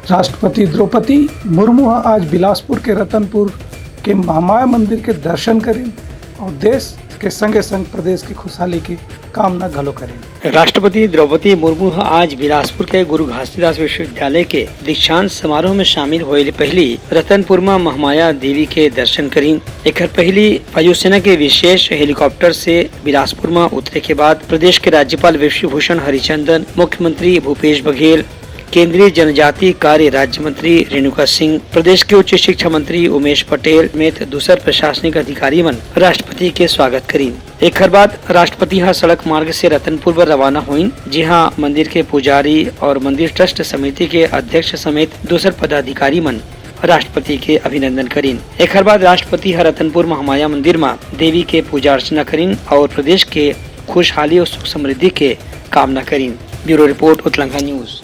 राष्ट्रपति द्रौपदी मुर्मू आज बिलासपुर के रतनपुर के महामाया मंदिर के दर्शन करें और देश के संगे संग प्रदेश की खुशहाली की कामना घलो करें। राष्ट्रपति द्रौपदी मुर्मू आज बिलासपुर के गुरु घासीदास विश्वविद्यालय के दीक्षांत समारोह में शामिल होए पहली रतनपुर में महामाया देवी के दर्शन करीं। एक पहली वायुसेना के विशेष हेलीकॉप्टर से बिलासपुर में उतरे के बाद प्रदेश के राज्यपाल विश्वभूषण हरिचंदन, मुख्यमंत्री भूपेश बघेल, केंद्रीय जनजातीय कार्य राज्य मंत्री रेणुका सिंह, प्रदेश के उच्च शिक्षा मंत्री उमेश पटेल समेत दूसर प्रशासनिक अधिकारी मन राष्ट्रपति के स्वागत करीं। एक बाद राष्ट्रपति सड़क मार्ग से रतनपुर पर रवाना हुई, जहां मंदिर के पुजारी और मंदिर ट्रस्ट समिति के अध्यक्ष समेत दूसर पदाधिकारी मन राष्ट्रपति के अभिनंदन करीं। एक बाद राष्ट्रपति रतनपुर महामाया मंदिर में देवी के पूजा अर्चना करीं और प्रदेश के खुशहाली और सुख समृद्धि के कामना करीं। Bureau report Uttarakhand news.